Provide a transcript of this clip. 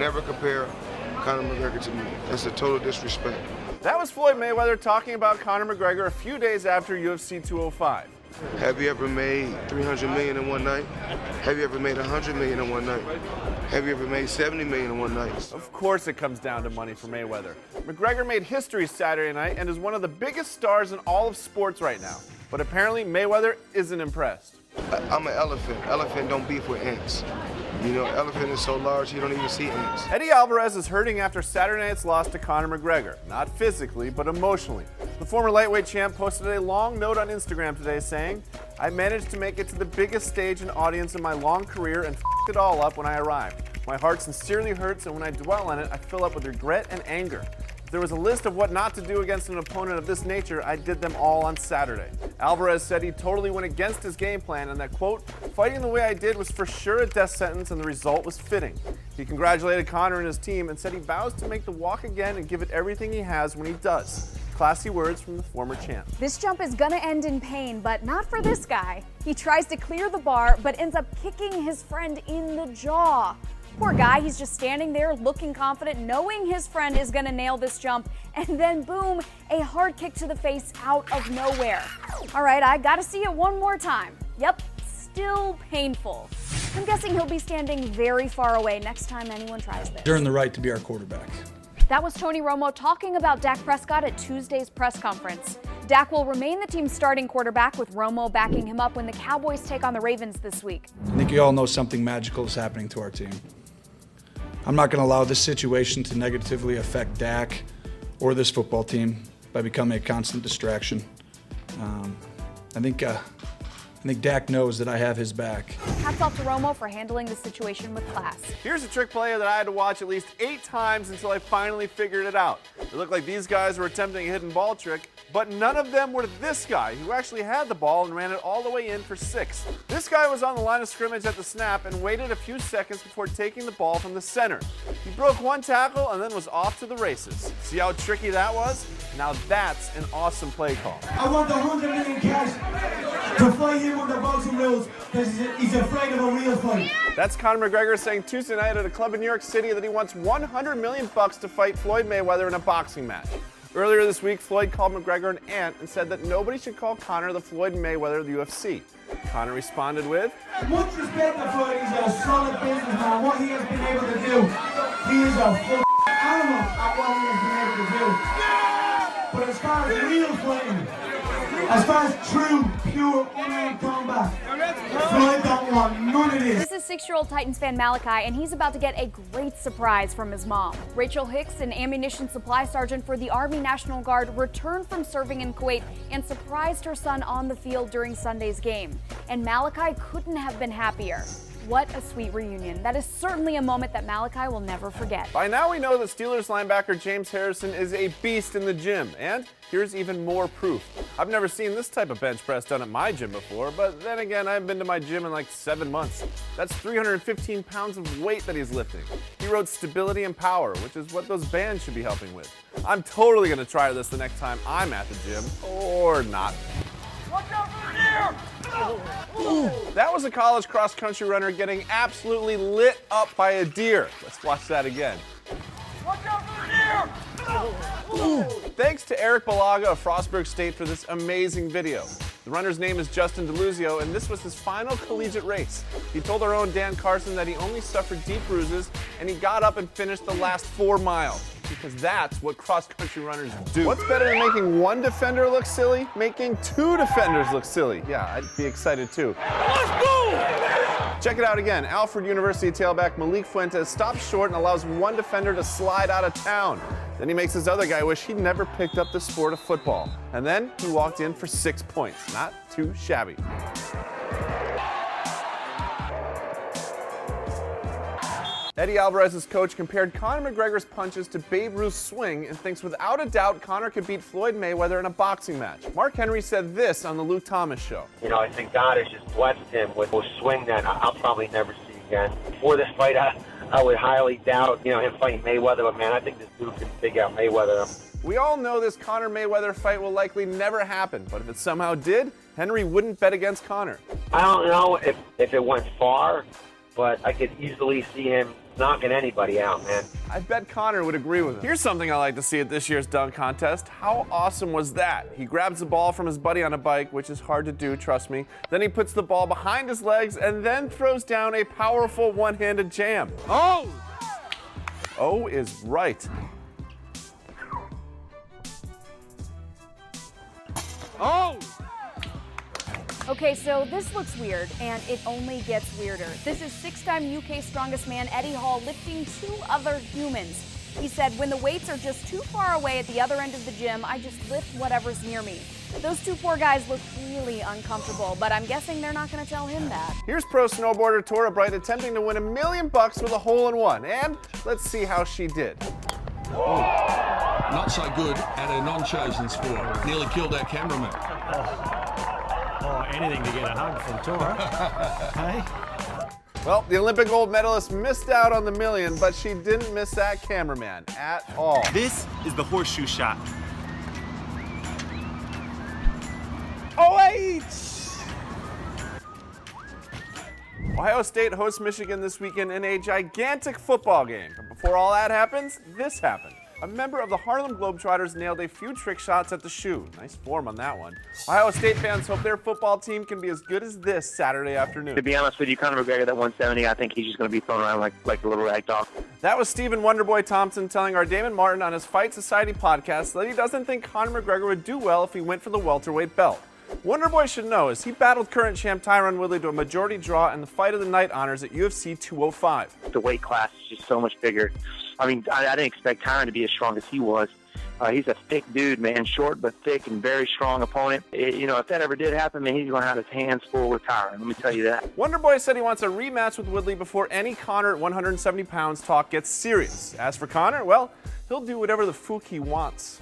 Never compare Conor McGregor to me. That's a total disrespect. That was Floyd Mayweather talking about Conor McGregor a few days after UFC 205. Have you ever made $300 million in one night? Have you ever made $100 million in one night? Have you ever made $70 million in one night? Of course it comes down to money for Mayweather. McGregor made history Saturday night and is one of the biggest stars in all of sports right now. But apparently Mayweather isn't impressed. I'm an elephant. Elephant don't beef with ants. You know, elephant is so large you don't even see ants. Eddie Alvarez is hurting after Saturday night's loss to Conor McGregor. Not physically, but emotionally. The former lightweight champ posted a long note on Instagram today saying, "I managed to make it to the biggest stage and audience in my long career and f***ed it all up when I arrived. My heart sincerely hurts, and when I dwell on it, I fill up with regret and anger. If there was a list of what not to do against an opponent of this nature, I did them all on Saturday." Alvarez said he totally went against his game plan and that, quote, "Fighting the way I did was for sure a death sentence and the result was fitting." He congratulated Conor and his team and said he vows to make the walk again and give it everything he has when he does. Classy words from the former champ. This jump is gonna end in pain, but not for this guy. He tries to clear the bar, but ends up kicking his friend in the jaw. Poor guy, he's just standing there looking confident, knowing his friend is gonna nail this jump, and then boom, a hard kick to the face out of nowhere. All right, I gotta see it one more time. Yep, still painful. I'm guessing he'll be standing very far away next time anyone tries this. Earned the right to be our quarterback. That was Tony Romo talking about Dak Prescott at Tuesday's press conference. Dak will remain the team's starting quarterback, with Romo backing him up when the Cowboys take on the Ravens this week. I think you all know something magical is happening to our team. I'm not going to allow this situation to negatively affect Dak or this football team by becoming a constant distraction. I think Dak knows that I have his back. Hats off to Romo for handling the situation with class. Here's a trick play that I had to watch at least 8 times until I finally figured it out. It looked like these guys were attempting a hidden ball trick, but none of them were this guy, who actually had the ball and ran it all the way in for 6. This guy was on the line of scrimmage at the snap and waited a few seconds before taking the ball from the center. He broke one tackle and then was off to the races. See how tricky that was? Now that's an awesome play call. I want the 100 million cash to fight him under boxing rules because he's afraid of a real fight. That's Conor McGregor saying Tuesday night at a club in New York City that he wants $100 million to fight Floyd Mayweather in a boxing match. Earlier this week, Floyd called McGregor an ant and said that nobody should call Conor the Floyd Mayweather of the UFC. Conor responded with, "Much respect to Floyd, he's a solid businessman. What he has been able to do, he is a full animal at what he has been able to do. But as far as real fighting, as far as true, pure, unarmed combat, Floyd don't want none of this." This is 6-year-old Titans fan Malachis, and he's about to get a great surprise from his mom. Rachel Hicks, an ammunition supply sergeant for the Army National Guard, returned from serving in Kuwait and surprised her son on the field during Sunday's game. And Malachis couldn't have been happier. What a sweet reunion. That is certainly a moment that Malachis will never forget. By now we know that Steelers linebacker James Harrison is a beast in the gym, and here's even more proof. I've never seen this type of bench press done at my gym before, but then again, I haven't been to my gym in like 7 months. That's 315 pounds of weight that he's lifting. He wrote stability and power, which is what those bands should be helping with. I'm totally gonna try this the next time I'm at the gym, or not. Watch out for here! That was a college cross-country runner getting absolutely lit up by a deer. Let's watch that again. Watch out for deer! Thanks to Eric Balaga of Frostburg State for this amazing video. The runner's name is Justin Deluzy, and this was his final collegiate race. He told our own Dan Carson that he only suffered deep bruises, and he got up and finished the last 4 miles. Because that's what cross-country runners do. What's better than making one defender look silly? Making 2 defenders look silly. Yeah, I'd be excited too. Let's go! Check it out again. Alfred University tailback Malik Flint stops short and allows one defender to slide out of town. Then he makes his other guy wish he'd never picked up the sport of football. And then he walked in for 6 points. Not too shabby. Eddie Alvarez's coach compared Conor McGregor's punches to Babe Ruth's swing and thinks without a doubt Conor could beat Floyd Mayweather in a boxing match. Mark Henry said this on the Luke Thomas Show. You know, I think God has just blessed him with a swing that I'll probably never see again. Before this fight, I would highly doubt, him fighting Mayweather, but man, I think this dude can figure out Mayweather. We all know this Conor Mayweather fight will likely never happen, but if it somehow did, Henry wouldn't bet against Conor. I don't know if it went far, but I could easily see him knocking anybody out, man. I bet Conor would agree with him. Here's something I like to see at this year's dunk contest. How awesome was that? He grabs the ball from his buddy on a bike, which is hard to do, trust me. Then he puts the ball behind his legs and then throws down a powerful one-handed jam. Oh! O is right. Oh! Okay, so this looks weird, and it only gets weirder. This is 6-time UK strongest man Eddie Hall lifting 2 other humans. He said, when the weights are just too far away at the other end of the gym, I just lift whatever's near me. Those 2 poor guys look really uncomfortable, but I'm guessing they're not going to tell him that. Here's pro snowboarder Torah Bright attempting to win $1 million with a hole-in-one, and let's see how she did. Not so good at a non-chosen sport. Nearly killed our cameraman. Oh, anything to get a hug from Torah. Hey? Well, the Olympic gold medalist missed out on the million, but she didn't miss that cameraman at all. This is the horseshoe shot. Ohio State hosts Michigan this weekend in a gigantic football game. But before all that happens, this happened. A member of the Harlem Globetrotters nailed a few trick shots at the shoe. Nice form on that one. Ohio State fans hope their football team can be as good as this Saturday afternoon. To be honest with you, Conor McGregor, that 170, I think he's just going to be thrown around like a little rag doll. That was Stephen Wonderboy Thompson telling our Damon Martin on his Fight Society podcast that he doesn't think Conor McGregor would do well if he went for the welterweight belt. Wonderboy should know as he battled current champ Tyron Woodley to a majority draw in the Fight of the Night honors at UFC 205. The weight class is just so much bigger. I mean, I didn't expect Tyron to be as strong as he was. He's a thick dude, man, short but thick and very strong opponent. If that ever did happen, man, he's going to have his hands full with Tyron, let me tell you that. Wonderboy said he wants a rematch with Woodley before any Conor at 170 pounds talk gets serious. As for Conor, well, he'll do whatever the fook he wants.